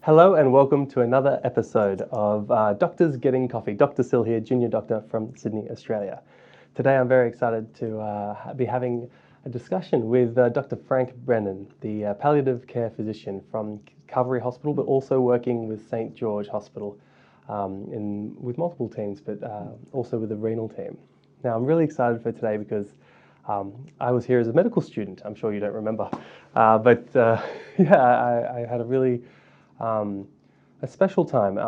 Hello and welcome to another episode of Doctors Getting Coffee. Dr. Sil here, Junior Doctor from Sydney, Australia. Today I'm very excited to be having a discussion with Dr. Frank Brennan, the palliative care physician from Calvary Hospital, but also working with St. George Hospital with multiple teams, but also with the renal team. Now I'm really excited for today because I was here as a medical student. I'm sure you don't remember, but I had a really a special time.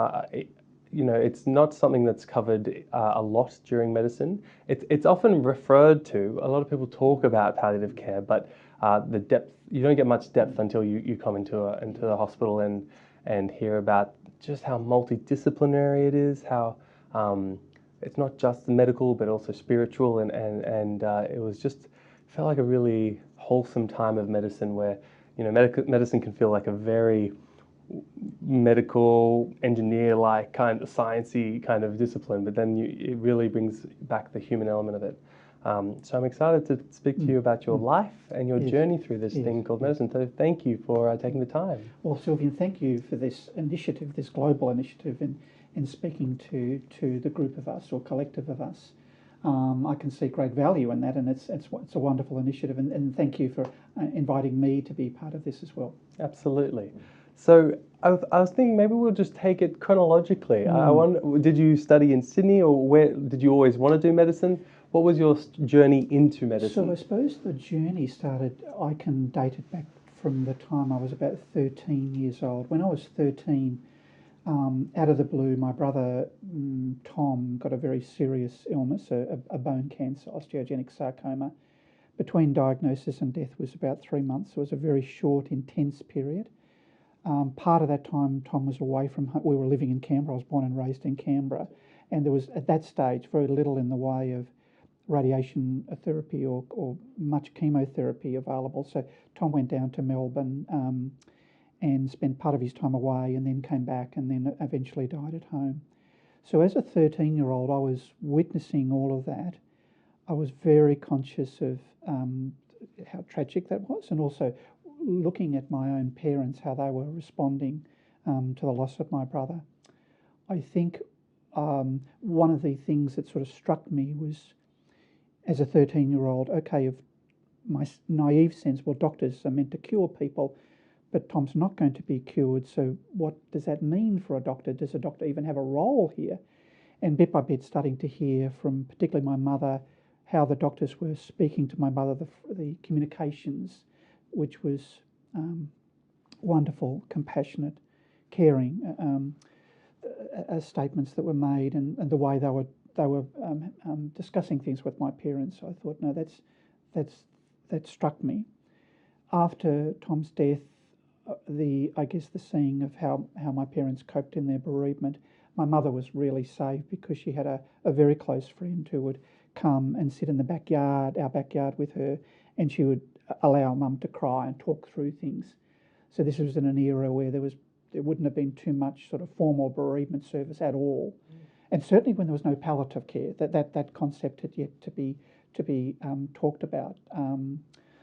It's not something that's covered a lot during medicine. It's often referred to. A lot of people talk about palliative care, but the depth, you don't get much depth until you come into the hospital and hear about just how multidisciplinary it is, how it's not just medical but also spiritual, and it was just felt like a really wholesome time of medicine where medicine can feel like a very medical engineer-like kind of sciencey kind of discipline, but then it really brings back the human element of it. So I'm excited to speak to you about your life and your journey through this thing called medicine. So thank you for taking the time. Well, Sylvian, thank you for this initiative, this global initiative, in speaking to the group of us or collective of us. I can see great value in that, and it's a wonderful initiative. And thank you for inviting me to be part of this as well. Absolutely. So I was thinking maybe we'll just take it chronologically. I wonder, did you study in Sydney, or where did you always want to do medicine? What was your journey into medicine? So I suppose the journey started, I can date it back from the time I was about 13 years old. When I was 13, out of the blue, my brother Tom got a very serious illness, a bone cancer, osteogenic sarcoma. Between diagnosis and death was about 3 months. It was a very short, intense period. Part of that time, Tom was away from home. We were living in Canberra. I was born and raised in Canberra. And there was, at that stage, very little in the way of radiation therapy or much chemotherapy available. So Tom went down to Melbourne and spent part of his time away, and then came back, and then eventually died at home. So as a 13-year-old, I was witnessing all of that. I was very conscious of how tragic that was, and also looking at my own parents, how they were responding to the loss of my brother. I think one of the things that sort of struck me was, as a 13-year-old, okay, of my naive sense, well, doctors are meant to cure people, but Tom's not going to be cured, so what does that mean for a doctor? Does a doctor even have a role here? And bit by bit, starting to hear from particularly my mother how the doctors were speaking to my mother, the communications, which was wonderful, compassionate, caring statements that were made, and the way they were discussing things with my parents. I thought, no, that struck me. After Tom's death, the seeing of how my parents coped in their bereavement. My mother was really saved because she had a very close friend who would come and sit in the backyard, our backyard, with her, and she would allow Mum to cry and talk through things. So this was in an era where there wouldn't have been too much sort of formal bereavement service at all, and certainly when there was no palliative care, that concept had yet to be talked about.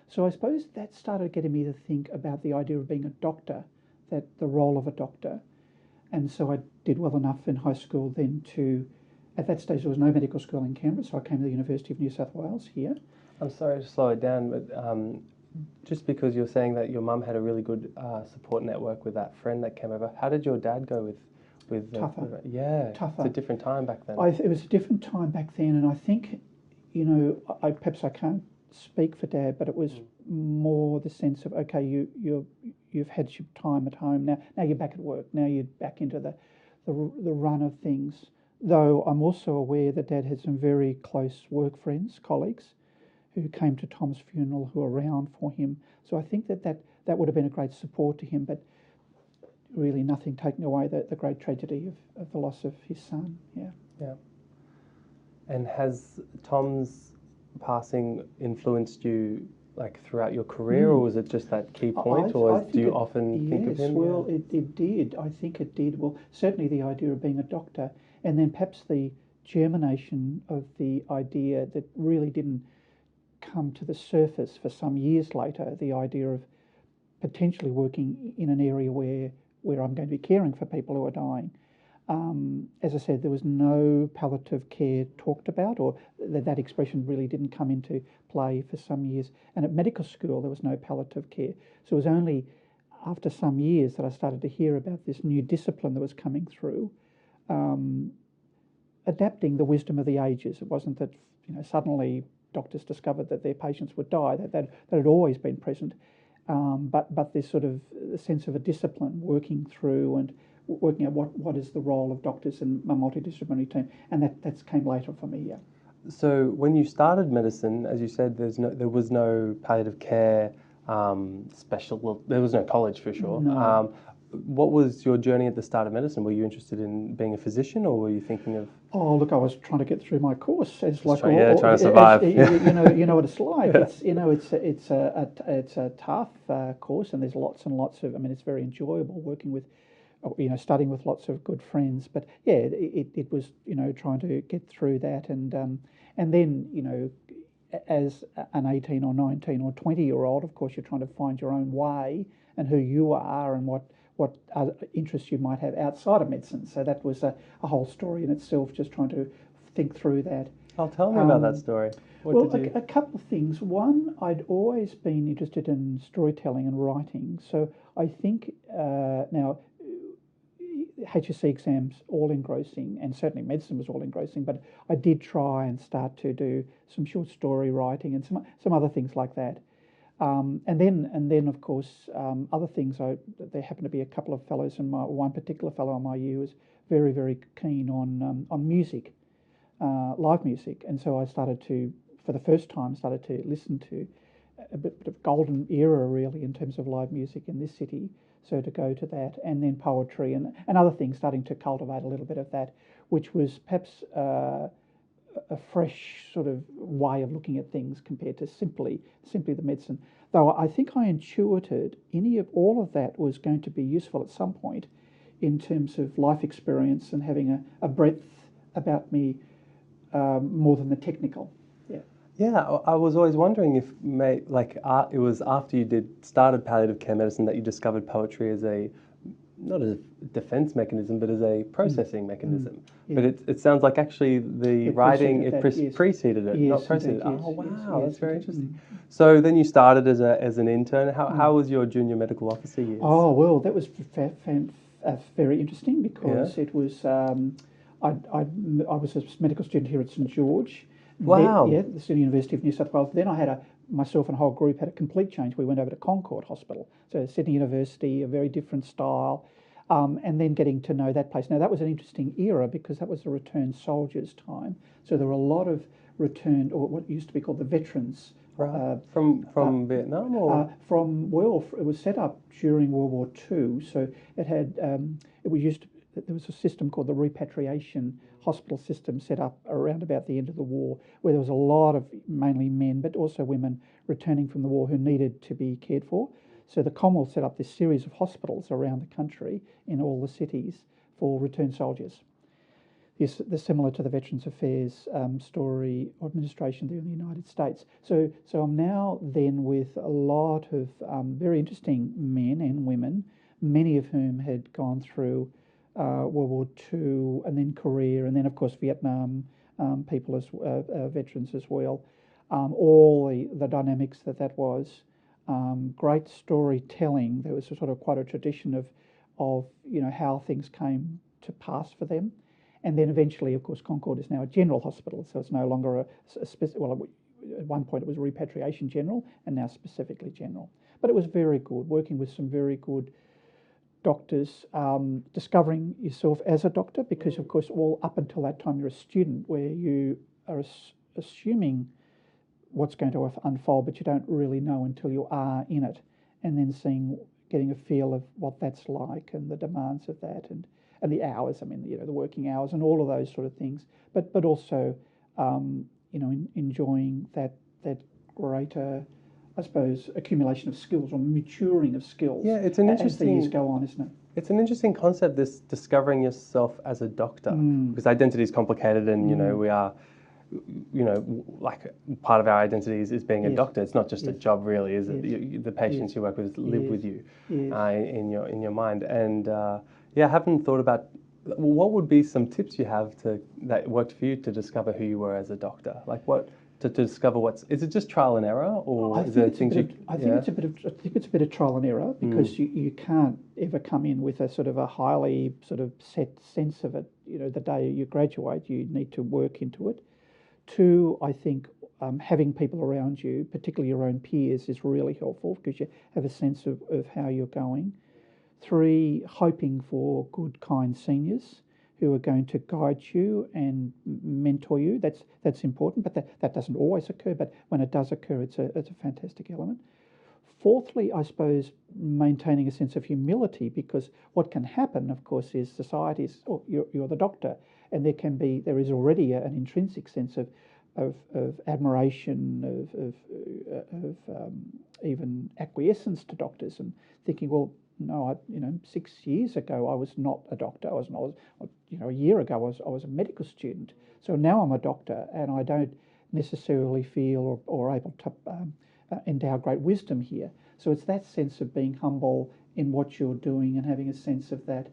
So I suppose that started getting me to think about the idea of being a doctor, that the role of a doctor, and so I did well enough in high school then to. At that stage, there was no medical school in Canberra, so I came to the University of New South Wales here. I'm sorry to slow it down, but just because you're saying that your mum had a really good support network with that friend that came over, how did your dad go with tougher? Tougher. It's a different time back then. It was a different time back then, and I think, perhaps I can't speak for Dad, but it was more the sense of, okay, you've had your time at home, now you're back at work, now you're back into the run of things. Though I'm also aware that Dad had some very close work friends, colleagues, who came to Tom's funeral, who were around for him. So I think that would have been a great support to him, but really nothing taking away the great tragedy of the loss of his son. Yeah. And has Tom's passing influenced you like throughout your career, or was it just that key point, do you often think of him? Yes, well, it did. I think it did. Well, certainly the idea of being a doctor, and then perhaps the germination of the idea that really didn't come to the surface for some years later, the idea of potentially working in an area where where I'm going to be caring for people who are dying. As I said, there was no palliative care talked about, or that expression really didn't come into play for some years. And at medical school, there was no palliative care. So it was only after some years that I started to hear about this new discipline that was coming through, adapting the wisdom of the ages. It wasn't that suddenly doctors discovered that their patients would die. That had always been present, but this sort of sense of a discipline working through and working out what is the role of doctors in a multidisciplinary team, and that came later for me. Yeah. So when you started medicine, as you said, there was no palliative care there was no college for sure. No. What was your journey at the start of medicine? Were you interested in being a physician, or were you thinking of? Oh, look, I was trying to get through my course. It's like trying to survive. You know what it's like. Yeah. It's a tough course, and there's lots and lots of. I mean, it's very enjoyable working with, studying with lots of good friends. But yeah, it was trying to get through that, and then as an 18 or 19 or 20-year-old, of course, you're trying to find your own way and who you are and what other interests you might have outside of medicine. So that was a whole story in itself, just trying to think through that. Oh, tell me about that story. A couple of things. One, I'd always been interested in storytelling and writing. So I think now HSC exams all engrossing, and certainly medicine was all engrossing, but I did try and start to do some short story writing and some other things like that. And then of course other things. There happened to be a couple of fellows one particular fellow in my year was very, very keen on music, live music, and so I started to, for the first time, listen to a bit of golden era really in terms of live music in this city. So to go to that, and then poetry and other things, starting to cultivate a little bit of that, which was perhaps a fresh sort of way of looking at things compared to simply the medicine. Though I think I intuited all of that was going to be useful at some point in terms of life experience and having a breadth about me more than the technical. Yeah. Yeah, I was always wondering if it was after you started palliative care medicine that you discovered poetry as not as a defense mechanism, but as a processing mechanism. Yeah. But it sounds like actually the writing preceded it, yes, not preceded. Indeed, oh wow, yes, that's very interesting. So then you started as an intern. How was your junior medical officer years? Oh well, that was very interesting because it was. I was a medical student here at St George. Wow. The City University of New South Wales. Then I had myself and a whole group had a complete change. We went over to Concord Hospital. So Sydney University, a very different style. And then getting to know that place. Now that was an interesting era because that was the returned soldiers' time. So there were a lot of returned, or what used to be called the veterans. Right. From Vietnam, or it was set up during World War II. So it had there was a system called the repatriation hospital system set up around about the end of the war, where there was a lot of mainly men, but also women returning from the war who needed to be cared for. So the Commonwealth set up this series of hospitals around the country in all the cities for returned soldiers. They're similar to the Veterans Affairs story or administration there in the United States. So I'm now then with a lot of very interesting men and women, many of whom had gone through World War II and then Korea and then of course Vietnam people as veterans as well. All the dynamics that was. Great storytelling. There was sort of quite a tradition of how things came to pass for them. And then eventually, of course, Concord is now a general hospital, so it's no longer at one point it was a repatriation general, and now specifically general. But it was very good, working with some very good doctors, discovering yourself as a doctor, because, of course, all up until that time you're a student where you are assuming what's going to unfold, but you don't really know until you are in it, and then getting a feel of what that's like and the demands of that and the hours. I mean, the working hours and all of those sort of things. But also, enjoying that greater, I suppose, accumulation of skills or maturing of skills. Yeah, it's an interesting. As the years go on, isn't it? It's an interesting concept, this discovering yourself as a doctor, because identity is complicated, and we are. like part of our identity is being a Yes. doctor. It's not just a Yes. job, really, is it? Yes. The patients Yes. you work with live Yes. with you Yes. in your mind. And I haven't thought about what would be some tips you have that worked for you to discover who you were as a doctor. Like what to discover is it just trial and error, or is there things you? I think it's a bit of trial and error, because you can't ever come in with a sort of a highly sort of set sense of it. The day you graduate, you need to work into it. Two, I think having people around you, particularly your own peers, is really helpful, because you have a sense of how you're going. Three, hoping for good, kind seniors who are going to guide you and mentor you. That's important, but that doesn't always occur. But when it does occur, it's a fantastic element. Fourthly, I suppose maintaining a sense of humility, because what can happen, of course, is society's, you're the doctor, and there is already an intrinsic sense of admiration, of even acquiescence to doctors, and thinking, well, no, 6 years ago I was not a doctor. A year ago I was a medical student. So now I'm a doctor, and I don't necessarily feel or able to endow great wisdom here. So it's that sense of being humble in what you're doing and having a sense of that.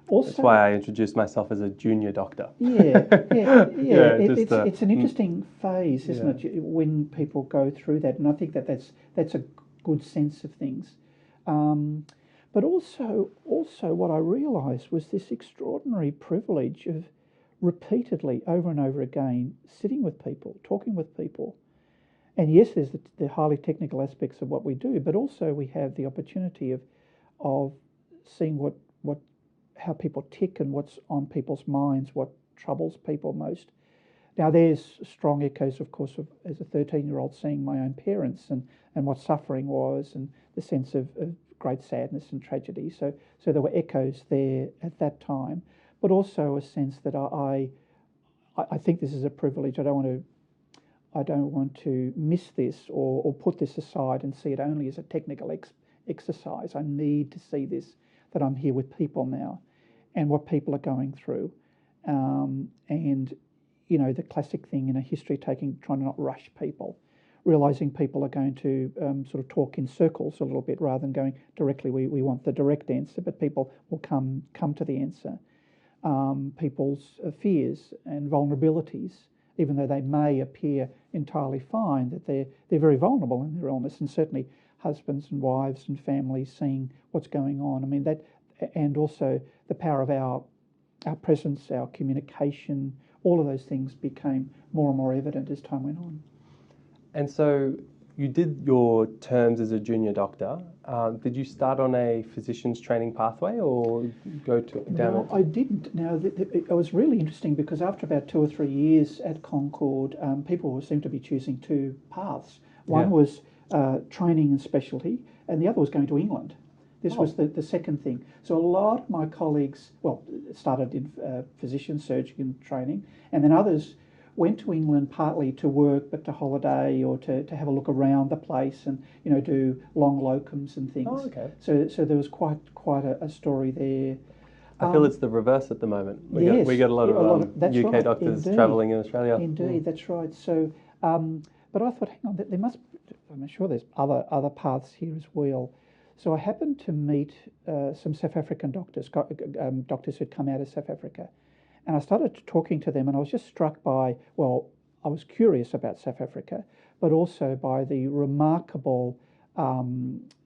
Also, that's why I introduced myself as a junior doctor. Yeah. Yeah, it's an interesting phase, isn't it, when people go through that, and I think that's a good sense of things. But also what I realised was this extraordinary privilege of repeatedly, over and over again, sitting with people, talking with people. And yes, there's the highly technical aspects of what we do, but also we have the opportunity of seeing how people tick and what's on people's minds, what troubles people most. Now, there's strong echoes, of course, as a 13-year-old seeing my own parents and what suffering was, and the sense of great sadness and tragedy. So there were echoes there at that time, but also a sense that I think this is a privilege. I don't want to miss this or put this aside and see it only as a technical exercise. I need to see this, that I'm here with people now, and what people are going through, and the classic thing in a history taking, trying to not rush people, realising people are going to sort of talk in circles a little bit rather than going directly. We want the direct answer, but people will come to the answer. People's fears and vulnerabilities, even though they may appear entirely fine, that they're very vulnerable in their illness, and certainly husbands and wives and families seeing what's going on. I mean, that, and also the power of our presence, our communication, all of those things became more and more evident as time went on. And so you did your terms as a junior doctor. Did you start on a physician's training pathway or go down? No, I didn't. Now, it was really interesting, because after about 2 or 3 years at Concord, people seemed to be choosing two paths. One was training and specialty, and the other was going to England. This was the second thing. So a lot of my colleagues, started in physician, surgeon training, and then others went to England partly to work, but to holiday or to have a look around the place and do long locums and things. Oh, okay. So there was quite a story there. I feel it's the reverse at the moment. We get a lot of UK doctors travelling in Australia. Indeed, that's right. So, but I thought, hang on, there must. I'm sure there's other paths here as well. So I happened to meet some South African doctors who'd come out of South Africa. And I started talking to them, and I was just struck by, I was curious about South Africa, but also by the remarkable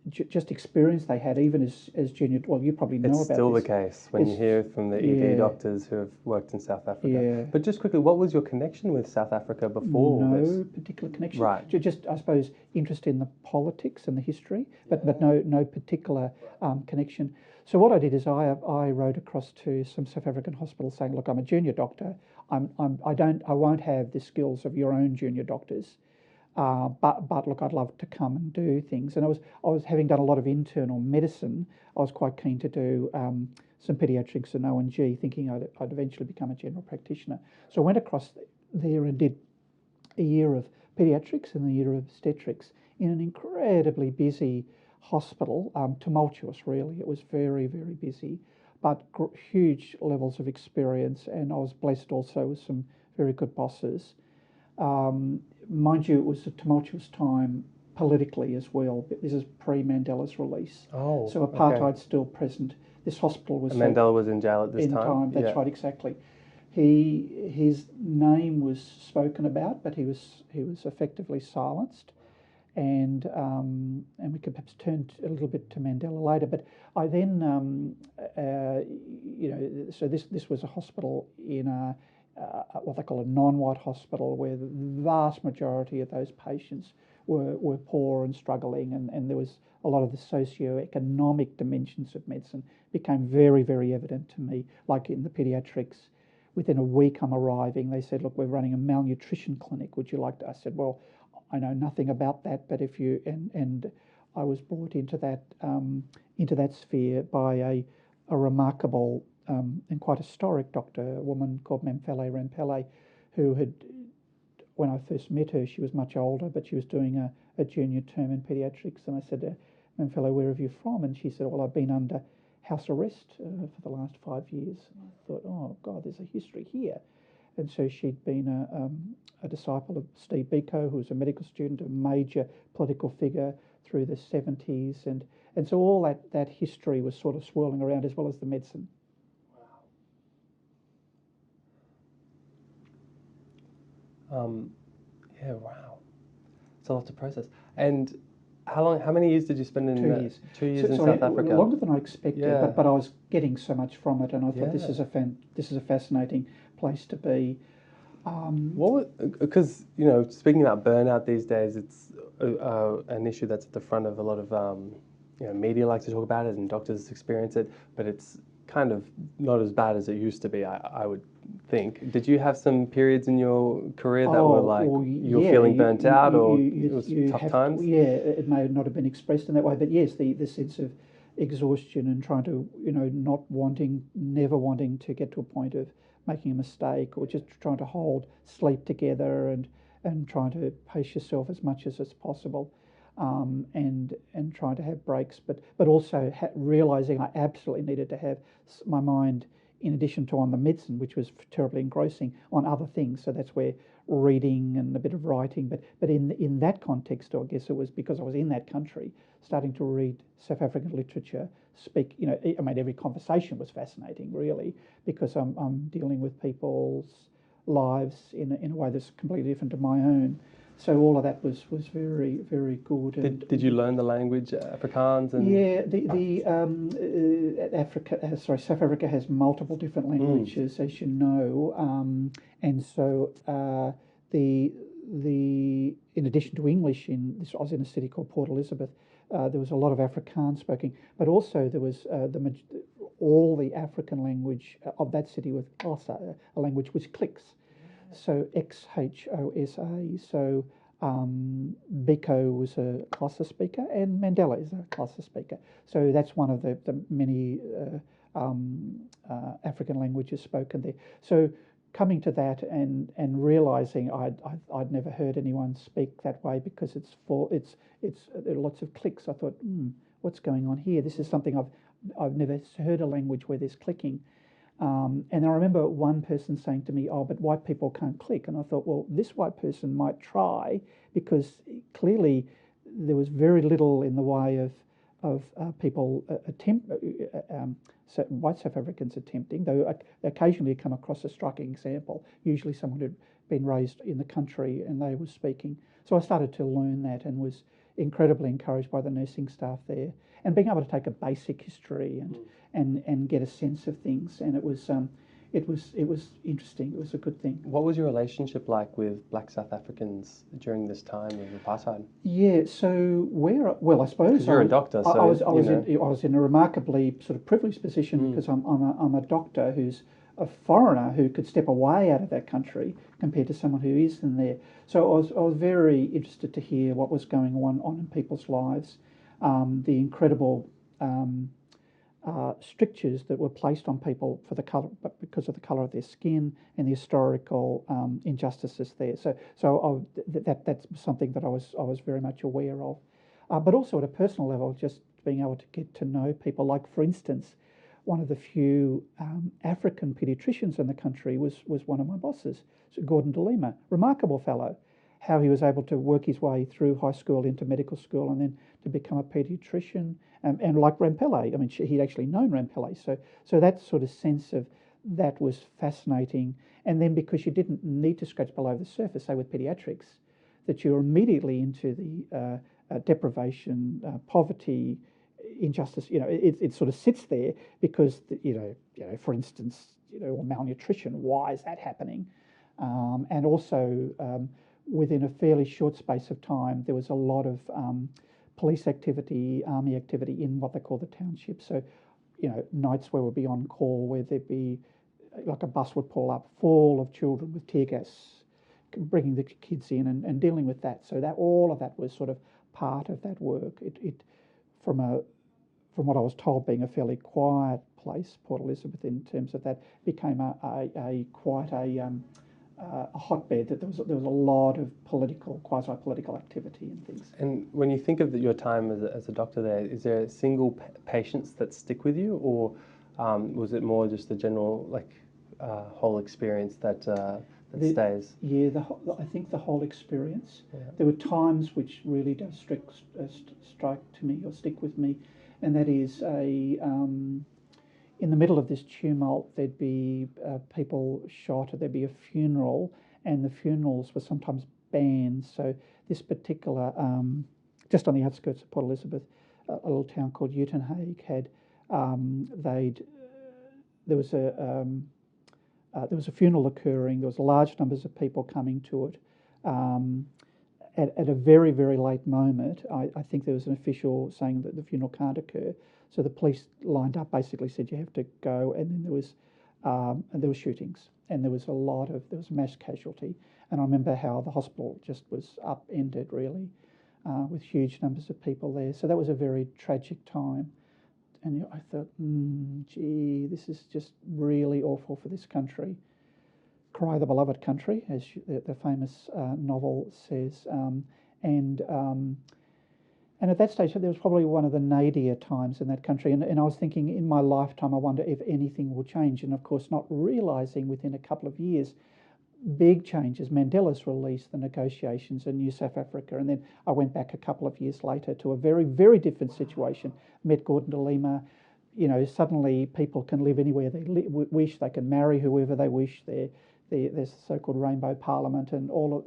just experience they had, even as junior. Well, you probably know about this. It's still the case when you hear from the ED doctors who have worked in South Africa. Yeah. But just quickly, what was your connection with South Africa before all this? No particular connection. Right. Just, I suppose, interest in the politics and the history, but no particular connection. So what I did is I wrote across to some South African hospitals saying, look, I'm a junior doctor. I won't have the skills of your own junior doctors. But look, I'd love to come and do things. And I was having done a lot of internal medicine. I was quite keen to do some paediatrics and O&G, thinking I'd eventually become a general practitioner. So I went across there and did a year of paediatrics and a year of obstetrics in an incredibly busy hospital, tumultuous really. It was very, very busy, but huge levels of experience, and I was blessed also with some very good bosses. Mind you, it was a tumultuous time politically as well. This is pre-Mandela's release. Oh, So apartheid's still present. This hospital was... And Mandela was in jail at this time? That's right, exactly. His name was spoken about, but he was effectively silenced. And we could perhaps turn a little bit to Mandela later. But I then, so this was a hospital in what they call a non-white hospital, where the vast majority of those patients were poor and struggling, and there was a lot of the socio-economic dimensions of medicine became very, very evident to me. Like in the pediatrics, within a week I'm arriving, they said, look, we're running a malnutrition clinic. Would you like to? I said, well, I know nothing about that, but if you, and I was brought into that sphere by a remarkable and quite historic doctor, a woman called Mamfele Rampele, who had, when I first met her, she was much older, but she was doing a junior term in pediatrics. And I said, Mamfele, where are you from? And she said, well, I've been under house arrest for the last 5 years. And I thought, oh God, there's a history here. And so she'd been a disciple of Steve Biko, who was a medical student, a major political figure through the 70s. And so all that history was sort of swirling around, as well as the medicine. Yeah, wow. It's a lot to process. And how many years did you spend in 2 years? 2 years in South Africa? Longer than I expected, Yeah. but I was getting so much from it, and I thought Yeah. this is a fascinating place to be. Because speaking about burnout these days, it's an issue that's at the front of a lot of media likes to talk about it, and doctors experience it, but it's kind of not as bad as it used to be, I would think. Did you have some periods in your career that were like you were feeling burnt out, or it was tough times? It may not have been expressed in that way, but yes, the sense of exhaustion and trying to, never wanting to get to a point of making a mistake, or just trying to hold sleep together and trying to pace yourself as much as it's possible. And trying to have breaks, but also realizing I absolutely needed to have my mind, in addition to on the medicine, which was terribly engrossing, on other things. So that's where reading and a bit of writing. But in that context, I guess it was because I was in that country, starting to read South African literature, speak. Every conversation was fascinating, really, because I'm dealing with people's lives in a way that's completely different to my own. So all of that was very, very good. Did you learn the language, Afrikaans? South Africa has multiple different languages, as you know, and so in addition to English, I was in a city called Port Elizabeth. There was a lot of Afrikaans spoken, but also there was all the African language of that city was Xhosa, a language which clicks. So Xhosa. So Biko was a Xhosa speaker, and Mandela is a Xhosa speaker. So that's one of the many African languages spoken there. So coming to that and realizing I'd never heard anyone speak that way, because there are lots of clicks. I thought, what's going on here? This is something I've never heard a language where there's clicking. And I remember one person saying to me, oh, but white people can't click. And I thought, well, this white person might try, because clearly there was very little in the way of people white South Africans attempting, though occasionally you come across a striking example, usually someone who'd been raised in the country and they were speaking. So I started to learn that and was incredibly encouraged by the nursing staff there, and being able to take a basic history and get a sense of things. And it was interesting. It was a good thing. What was your relationship like with Black South Africans during this time of apartheid? Yeah, so I suppose you're a doctor, so I was in a remarkably sort of privileged position, because I'm a doctor who's a foreigner who could step away out of that country compared to someone who is in there. So I was very interested to hear what was going on in people's lives, the incredible strictures that were placed on people for the color, but because of the color of their skin, and the historical injustices there. So that's something that I was very much aware of, but also at a personal level, just being able to get to know people. Like, for instance, one of the few African paediatricians in the country was one of my bosses, so Gordon de Lima, remarkable fellow. How he was able to work his way through high school into medical school and then to become a paediatrician, and like Rampelli, I mean, he'd actually known Rampelli, so that sort of sense of that was fascinating. And then because you didn't need to scratch below the surface, say with pediatrics, that you're immediately into the deprivation, poverty, injustice. It sort of sits there because for instance, or malnutrition. Why is that happening? And also within a fairly short space of time, there was a lot of police activity, army activity in what they call the township. So, nights where we'd be on call, where there'd be like a bus would pull up full of children with tear gas, bringing the kids in and dealing with that. So that all of that was sort of part of that work. It from what I was told, being a fairly quiet place, Port Elizabeth, in terms of that, became quite a hotbed. That there was a lot of quasi-political activity and things. And when you think of your time as a doctor there, is there single patients that stick with you, or was it more just the general whole experience that stays? Yeah, I think the whole experience. Yeah. There were times which really does strike to me or stick with me, and that is in the middle of this tumult, there'd be people shot, or there'd be a funeral, and the funerals were sometimes banned. So this particular, just on the outskirts of Port Elizabeth, a little town called Uitenhage had, there was a funeral occurring. There was large numbers of people coming to it. At a very, very late moment, I think there was an official saying that the funeral can't occur. So the police lined up, basically said you have to go, and then there were shootings, and there was mass casualty. And I remember how the hospital just was upended, really, with huge numbers of people there. So that was a very tragic time. And I thought, gee, this is just really awful for this country. Cry the beloved country, as the famous novel says. And at that stage, there was probably one of the nadier times in that country. And I was thinking, in my lifetime, I wonder if anything will change. And of course, not realising within a couple of years, big changes. Mandela's released, the negotiations in New South Africa. And then I went back a couple of years later to a very, very different situation. Met Gordon de Lima. Suddenly people can live anywhere they wish. They can marry whoever they wish. There's the so-called Rainbow Parliament, and all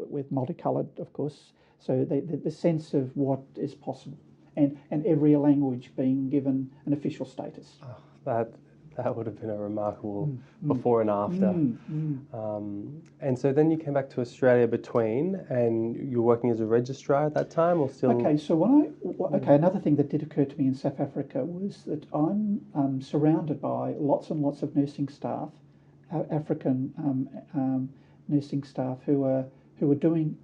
with multicoloured, of course. So the sense of what is possible, and every language being given an official status. Oh, that would have been a remarkable before and after. And so then you came back to Australia and you were working as a registrar at that time, or still? Okay, so another thing that did occur to me in South Africa was that I'm surrounded by lots and lots of nursing staff, African nursing staff who were doing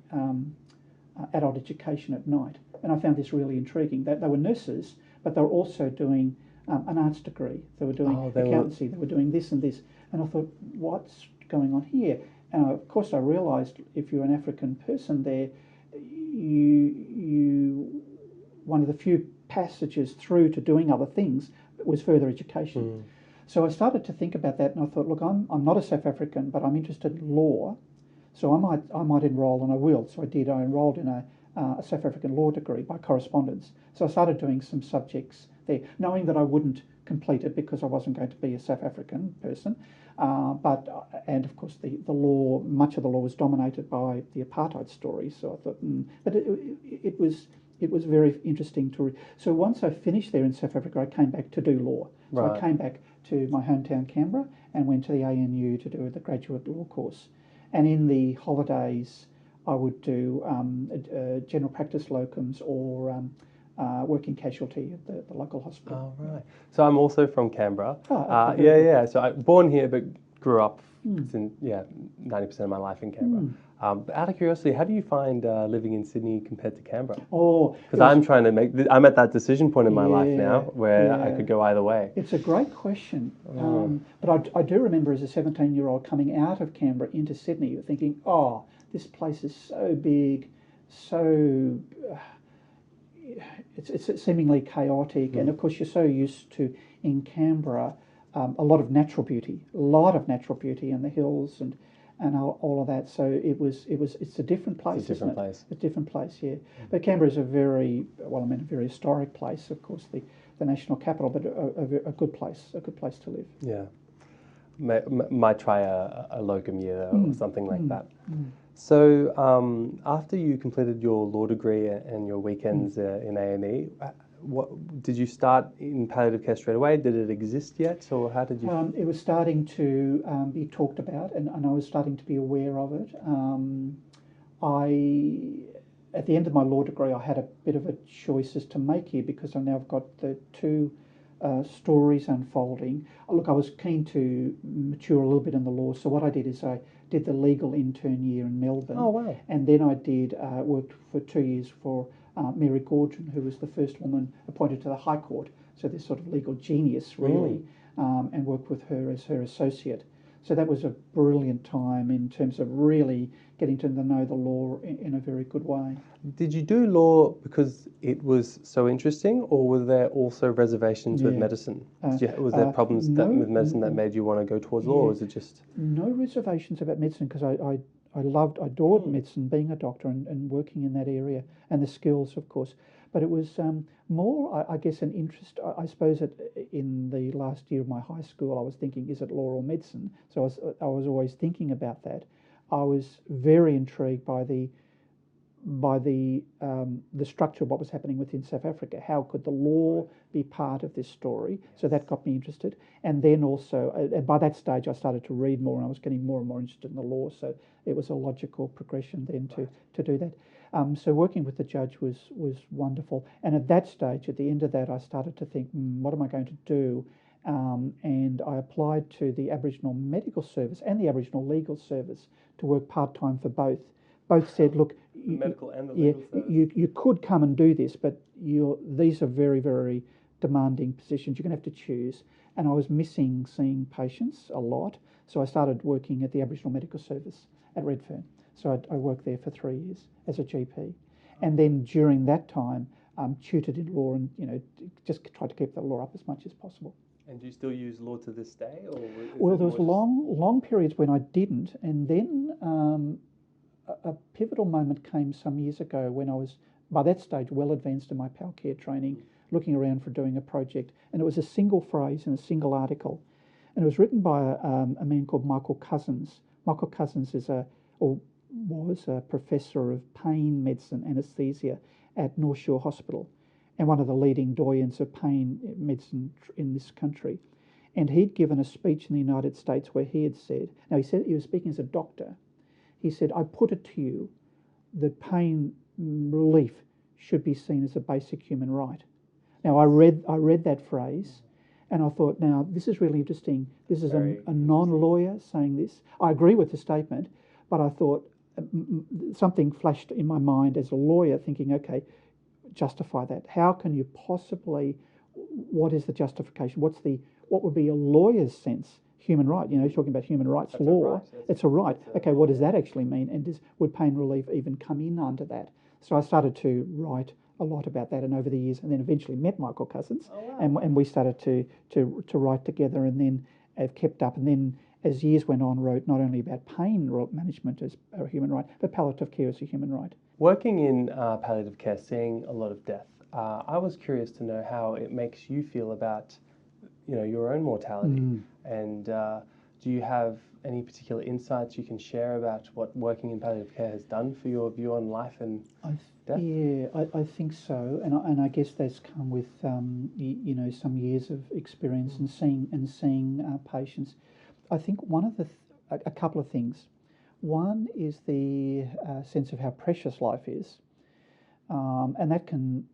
adult education at night. And I found this really intriguing, that they were nurses, but they were also doing an arts degree. They were doing accountancy, they were doing this and this. And I thought, what's going on here? And of course I realised, if you're an African person there, you one of the few passages through to doing other things was further education. So I started to think about that, and I thought, look, I'm not a South African, but I'm interested in law. So I might enrol, and I will. So I did. I enrolled in a South African law degree by correspondence. So I started doing some subjects there, knowing that I wouldn't complete it because I wasn't going to be a South African person. And of course the law, much of the law was dominated by the apartheid story. So I thought, but it was very interesting to read. So once I finished there in South Africa, I came back to do law. So I came back to my hometown Canberra and went to the ANU to do the graduate law course. And in the holidays, I would do general practice locums or working casualty at the local hospital. Oh, right. So I'm also from Canberra. Yeah. So I born here, but grew up 90% of my life in Canberra. But out of curiosity, how do you find living in Sydney compared to Canberra? Because I'm trying to I'm at that decision point in my life now where I could go either way. It's a great question. But I do remember as a 17-year-old coming out of Canberra into Sydney thinking, this place is so big, so it's seemingly chaotic, and of course you're so used to in Canberra a lot of natural beauty, in the hills and all of that. So it's a different place. It's a different place. It's a different place, yeah. But Canberra is a very historic place, of course, the national capital, but a good place to live. Yeah. Might try a locum year or something like that. So after you completed your law degree and your weekends in A&E, what did you start in palliative care straight away? Did it exist yet, or how did you? It was starting to be talked about, and I was starting to be aware of it. At the end of my law degree, I had a bit of a choice as to make here, because I've now got the two stories unfolding. Look, I was keen to mature a little bit in the law, so what I did is I did the legal intern year in Melbourne. Oh, wow. And then I worked for 2 years for Mary Gordon, who was the first woman appointed to the High Court, so this sort of legal genius, really, and worked with her as her associate. So that was a brilliant time in terms of really getting to know the law in a very good way. Did you do law because it was so interesting, or were there also reservations with medicine? Was there problems with medicine that made you want to go towards law, or was it just... No reservations about medicine, because I adored medicine, being a doctor and working in that area, and the skills, of course. But it was more, I guess, an interest. I suppose in the last year of my high school, I was thinking, is it law or medicine? So I was always thinking about that. I was very intrigued by the structure of what was happening within South Africa. How could the law be part of this story? So that got me interested. And then also, by that stage, I started to read more, and I was getting more and more interested in the law. So it was a logical progression then to do that. So working with the judge was wonderful. And at that stage, at the end of that, I started to think, what am I going to do? And I applied to the Aboriginal Medical Service and the Aboriginal Legal Service to work part-time for both. Both said, look, the medical and the legal service. You could come and do this, but these are very, very demanding positions. You're going to have to choose. And I was missing seeing patients a lot, so I started working at the Aboriginal Medical Service at Redfern. So I worked there for 3 years as a GP. And then during that time, tutored in law and, just tried to keep the law up as much as possible. And do you still use law to this day? Well, there was long periods when I didn't, and then a pivotal moment came some years ago when I was, by that stage, well advanced in my PAL care training, looking around for doing a project, and it was a single phrase in a single article, and it was written by a man called Michael Cousins. Michael Cousins was a professor of pain medicine anaesthesia at North Shore Hospital, and one of the leading doyens of pain medicine in this country. And he'd given a speech in the United States where he had said, now he said he was speaking as a doctor, he said, I put it to you that pain relief should be seen as a basic human right. Now I read that phrase and I thought, now this is really interesting. This is a non-lawyer saying this. I agree with the statement, but I thought something flashed in my mind as a lawyer thinking, okay, justify that. How can you possibly, what is the justification? What would be a lawyer's sense? Human right, he's talking about human rights law. It's a right. Okay, what does that actually mean? And would pain relief even come in under that? So I started to write a lot about that, and over the years, and then eventually met Michael Cousins, and we started to write together, and then have kept up, and then as years went on, wrote not only about pain management as a human right, but palliative care as a human right. Working in palliative care, seeing a lot of death, I was curious to know how it makes you feel about your own mortality, and do you have any particular insights you can share about what working in palliative care has done for your view on life and death? Yeah, I think so, and I guess that's come with some years of experience and seeing patients. I think a couple of things. One is the sense of how precious life is, and that can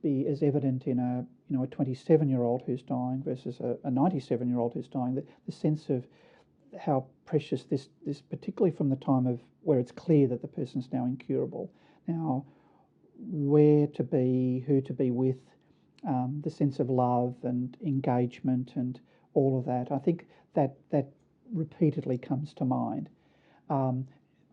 be as evident in a 27-year-old who's dying versus a 97-year-old who's dying. The sense of how precious this, particularly from the time of where it's clear that the person's now incurable. Now, where to be, who to be with, the sense of love and engagement and all of that. I think that repeatedly comes to mind,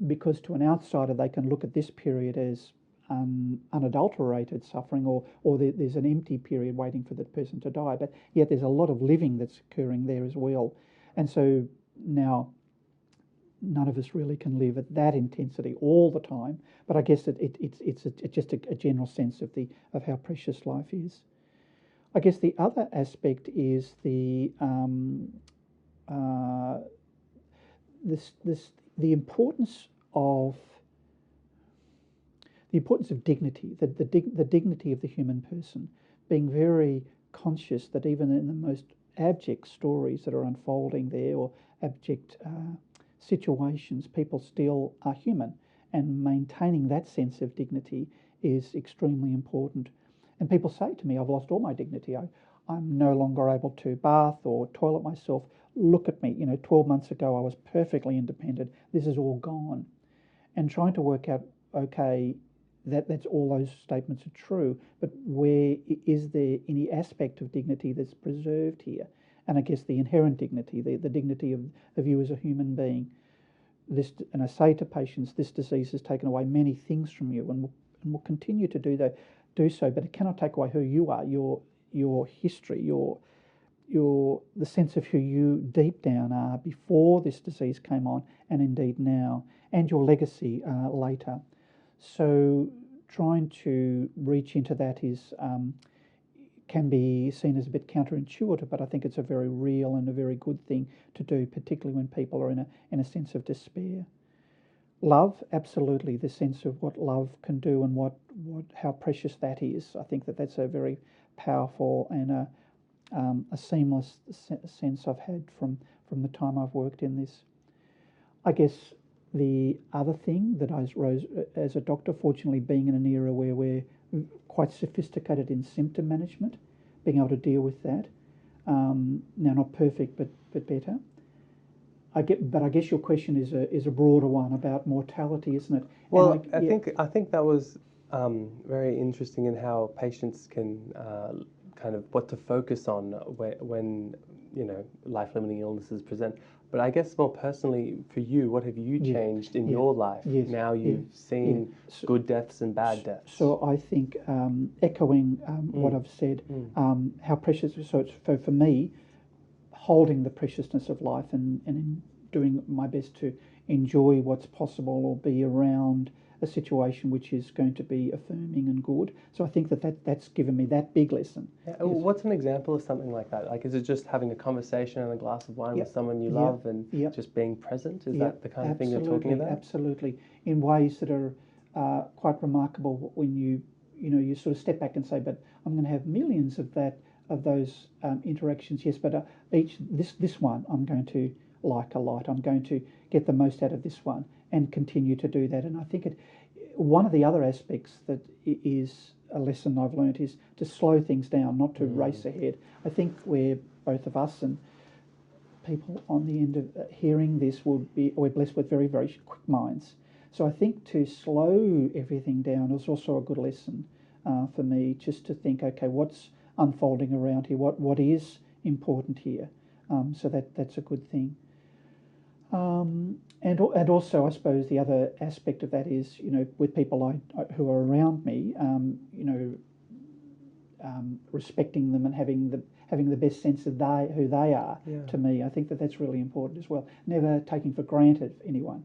because to an outsider they can look at this period as unadulterated suffering, or there's an empty period waiting for the person to die, but yet there's a lot of living that's occurring there as well. And so now none of us really can live at that intensity all the time, but I guess it's just a general sense of how precious life is. I guess the other aspect is the importance of dignity, the dignity of the human person, being very conscious that even in the most abject stories that are unfolding there, or abject situations, people still are human, and maintaining that sense of dignity is extremely important. And people say to me, I've lost all my dignity. I'm no longer able to bath or toilet myself. Look at me, 12 months ago I was perfectly independent. This is all gone. And trying to work out, okay, that's all those statements are true, but where is there any aspect of dignity that's preserved here? And I guess the inherent dignity, the dignity of you as a human being. And I say to patients, this disease has taken away many things from you, and will continue to do so, but it cannot take away who you are, your history, the sense of who you deep down are before this disease came on, and indeed now, and your legacy later. So trying to reach into that can be seen as a bit counterintuitive, but I think it's a very real and a very good thing to do, particularly when people are in a sense of despair. Love, absolutely, the sense of what love can do and how precious that is. I think that's a very powerful and a seamless sense I've had from the time I've worked in this. I guess the other thing that I rose as a doctor, fortunately being in an era where we're quite sophisticated in symptom management, being able to deal with that. Now, not perfect, but better. But I guess your question is a broader one about mortality, isn't it? Well, I think that was very interesting in how patients can kind of what to focus on when life-limiting illnesses present. But I guess more personally for you, what have you changed in your life? Yes. Now you've seen good deaths and bad deaths. So I think echoing what I've said, how precious. So it's for me, holding the preciousness of life and doing my best to enjoy what's possible or be around a situation which is going to be affirming and good. So I think that's given me that big lesson. Yeah. Yes. What's an example of something like that? Like, is it just having a conversation and a glass of wine with someone you love and just being present? Is that the kind of thing you're talking about? Absolutely. In ways that are quite remarkable when you sort of step back and say, but I'm going to have millions of those interactions. Yes, but this one I'm going to like a lot. I'm going to get the most out of this one and continue to do that. And I think one of the other aspects that is a lesson I've learned is to slow things down, not to race ahead. I think we're both of us and people on the end of hearing this we're blessed with very, very quick minds. So I think to slow everything down is also a good lesson for me, just to think, okay, what's unfolding around here? What is important here? So that's a good thing. And also, I suppose the other aspect of that is, with people who are around me, respecting them and having the best sense of who they are to me. I think that's really important as well. Never taking for granted anyone.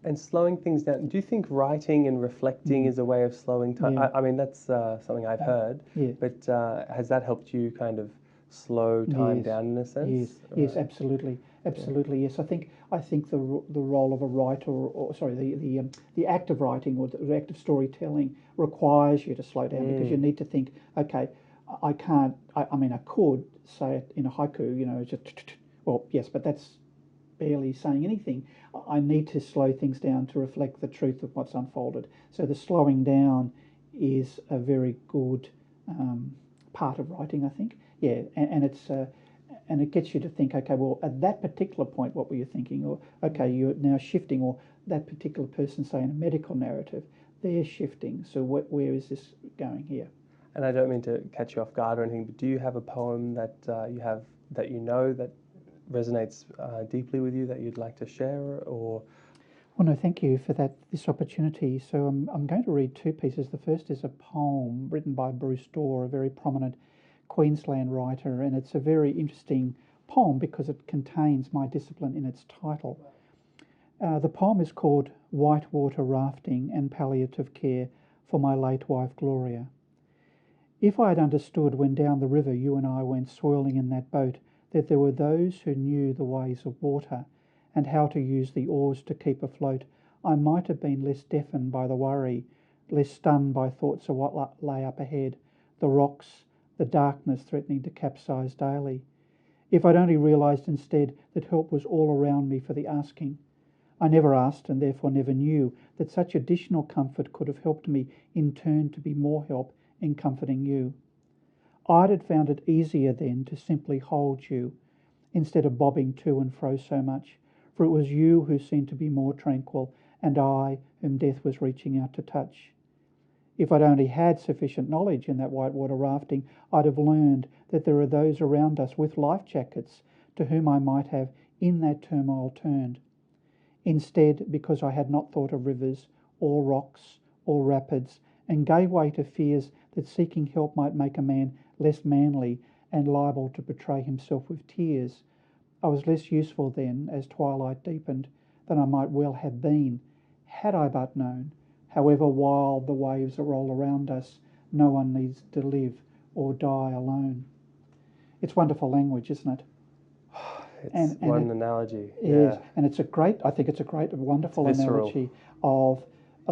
And slowing things down. Do you think writing and reflecting is a way of slowing time? Yeah. I mean, that's something I've heard. Yeah. But has that helped you kind of slow time down in a sense? Yes, absolutely. Yes, I think the role of a writer, the act of writing or the act of storytelling requires you to slow down because you need to think, okay, I can't. I mean, I could say it in a haiku, just well, yes, but that's barely saying anything. I need to slow things down to reflect the truth of what's unfolded. So the slowing down is a very good part of writing, I think. Yeah, and it's and it gets you to think, okay, well, at that particular point, what were you thinking? Or, okay, you're now shifting, or that particular person, say, in a medical narrative, they're shifting. So where is this going here? And I don't mean to catch you off guard or anything, but do you have a poem that that resonates deeply with you that you'd like to share, or? Well, no, thank you for this opportunity. So I'm going to read two pieces. The first is a poem written by Bruce Dorr, a very prominent Queensland writer, and it's a very interesting poem because it contains my discipline in its title. The poem is called Whitewater Rafting and Palliative Care for My Late Wife Gloria. If I had understood when down the river you and I went swirling in that boat that there were those who knew the ways of water and how to use the oars to keep afloat, I might have been less deafened by the worry, less stunned by thoughts of what lay up ahead, the rocks, the darkness threatening to capsize daily. If I'd only realised instead that help was all around me for the asking. I never asked and therefore never knew that such additional comfort could have helped me in turn to be more help in comforting you. I'd have found it easier then to simply hold you instead of bobbing to and fro so much, for it was you who seemed to be more tranquil and I whom death was reaching out to touch. If I'd only had sufficient knowledge in that whitewater rafting, I'd have learned that there are those around us with life jackets to whom I might have in that turmoil turned. Instead, because I had not thought of rivers or rocks or rapids and gave way to fears that seeking help might make a man less manly and liable to betray himself with tears, I was less useful then as twilight deepened than I might well have been had I but known. However wild the waves that roll around us, no one needs to live or die alone. It's wonderful language, isn't it? It's one analogy. Is, and it's a great. I think it's a great, wonderful analogy of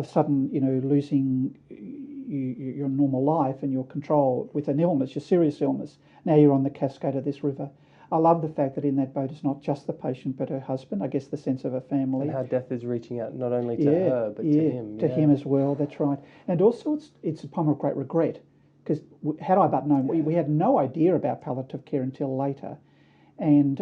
sudden, losing your normal life and your control with an illness, your serious illness. Now you're on the cascade of this river. I love the fact that in that boat it's not just the patient but her husband. I guess the sense of a family. And how death is reaching out not only to her but to him. To him as well. That's right. And also it's a poem of great regret because had I but known, we had no idea about palliative care until later. And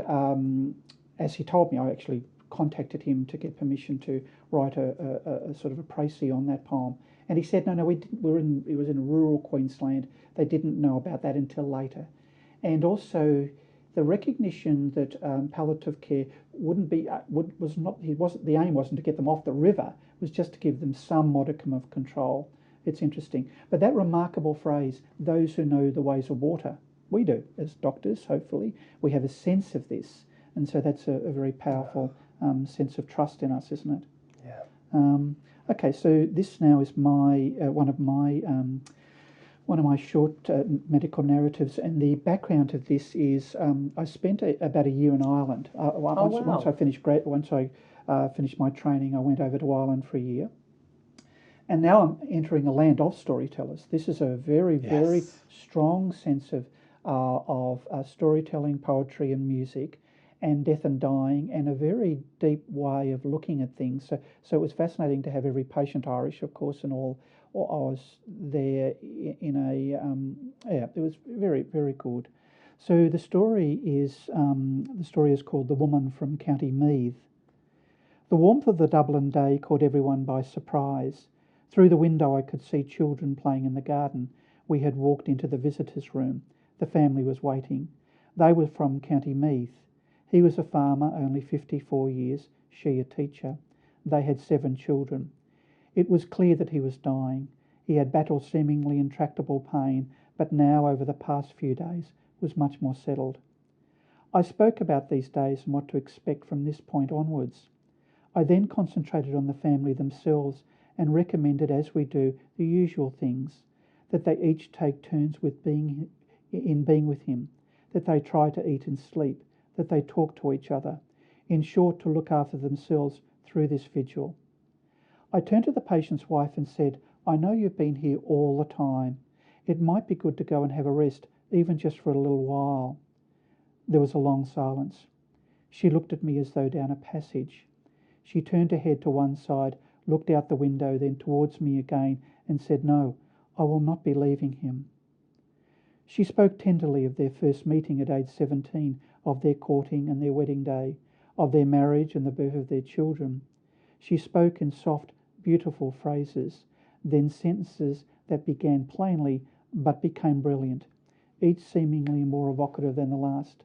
as he told me, I actually contacted him to get permission to write a sort of a précis on that poem. And he said, no, we didn't. It was in rural Queensland. They didn't know about that until later. And also the recognition that palliative care the aim wasn't to get them off the river, it was just to give them some modicum of control. It's interesting. But that remarkable phrase, those who know the ways of water, we do as doctors, hopefully. We have a sense of this. And so that's a very powerful sense of trust in us, isn't it? Yeah. Okay, so this now is my one of my short medical narratives, and the background of this is I spent about a year in Ireland. Once I finished my training, I went over to Ireland for a year, and now I'm entering a land of storytellers. This is a very strong sense of storytelling, poetry, and music, and death and dying, and a very deep way of looking at things. So it was fascinating to have every patient Irish, of course, and all. Or I was there in it was very, very good. So the story is called The Woman from County Meath. The warmth of the Dublin day caught everyone by surprise. Through the window I could see children playing in the garden. We had walked into the visitors' room. The family was waiting. They were from County Meath. He was a farmer, only 54 years, she a teacher. They had 7 children. It was clear that he was dying. He had battled seemingly intractable pain, but now, over the past few days, was much more settled. I spoke about these days and what to expect from this point onwards. I then concentrated on the family themselves and recommended, as we do, the usual things, that they each take turns with being with him, that they try to eat and sleep, that they talk to each other, in short, to look after themselves through this vigil. I turned to the patient's wife and said, I know you've been here all the time. It might be good to go and have a rest, even just for a little while. There was a long silence. She looked at me as though down a passage. She turned her head to one side, looked out the window, then towards me again, and said, No, I will not be leaving him. She spoke tenderly of their first meeting at age 17, of their courting and their wedding day, of their marriage and the birth of their children. She spoke in soft, beautiful phrases, then sentences that began plainly but became brilliant, each seemingly more evocative than the last.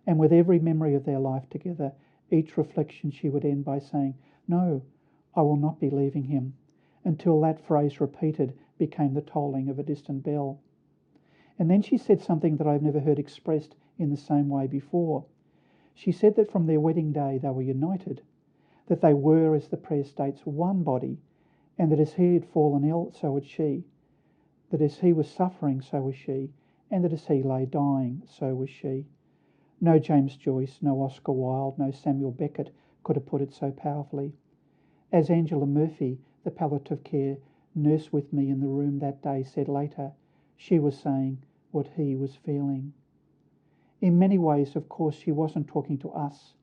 And with every memory of their life together, each reflection she would end by saying, No, I will not be leaving him, until that phrase repeated became the tolling of a distant bell. And then she said something that I've never heard expressed in the same way before. She said that from their wedding day they were united, that they were, as the prayer states, one body, and that as he had fallen ill, so had she, that as he was suffering, so was she, and that as he lay dying, so was she. No James Joyce, no Oscar Wilde, no Samuel Beckett could have put it so powerfully. As Angela Murphy, the palliative care nurse with me in the room that day, said later, she was saying what he was feeling. In many ways, of course, she wasn't talking to us.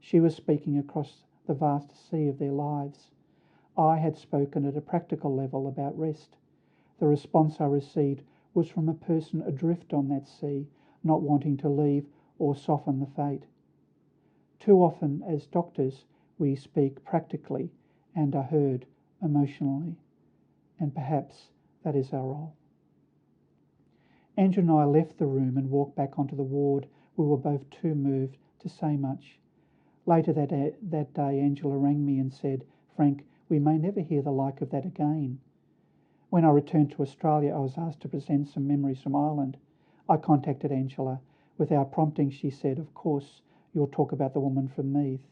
She was speaking across the vast sea of their lives. I had spoken at a practical level about rest. The response I received was from a person adrift on that sea, not wanting to leave or soften the fate. Too often, as doctors, we speak practically and are heard emotionally, and perhaps that is our role. Andrew and I left the room and walked back onto the ward. We were both too moved to say much. Later that day, Angela rang me and said, "Frank, we may never hear the like of that again." When I returned to Australia, I was asked to present some memories from Ireland. I contacted Angela. Without prompting, she said, "Of course, you'll talk about the woman from Meath."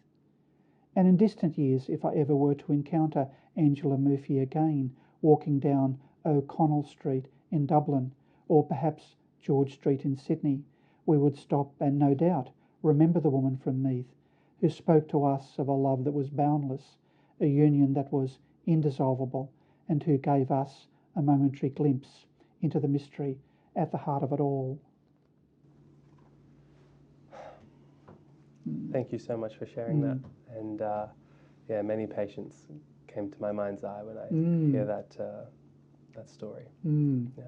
And in distant years, if I ever were to encounter Angela Murphy again, walking down O'Connell Street in Dublin, or perhaps George Street in Sydney, we would stop and no doubt remember the woman from Meath, who spoke to us of a love that was boundless, a union that was indissoluble, and who gave us a momentary glimpse into the mystery at the heart of it all. Thank you so much for sharing that. And many patients came to my mind's eye when I hear that story. Yeah.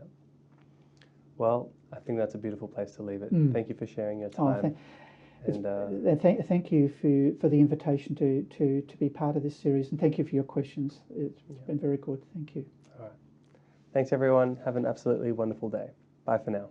Well, I think that's a beautiful place to leave it. Thank you for sharing your time. Thank you for the invitation to be part of this series, and thank you for your questions. It's been very good. Thank you. All right. Thanks, everyone. Have an absolutely wonderful day. Bye for now.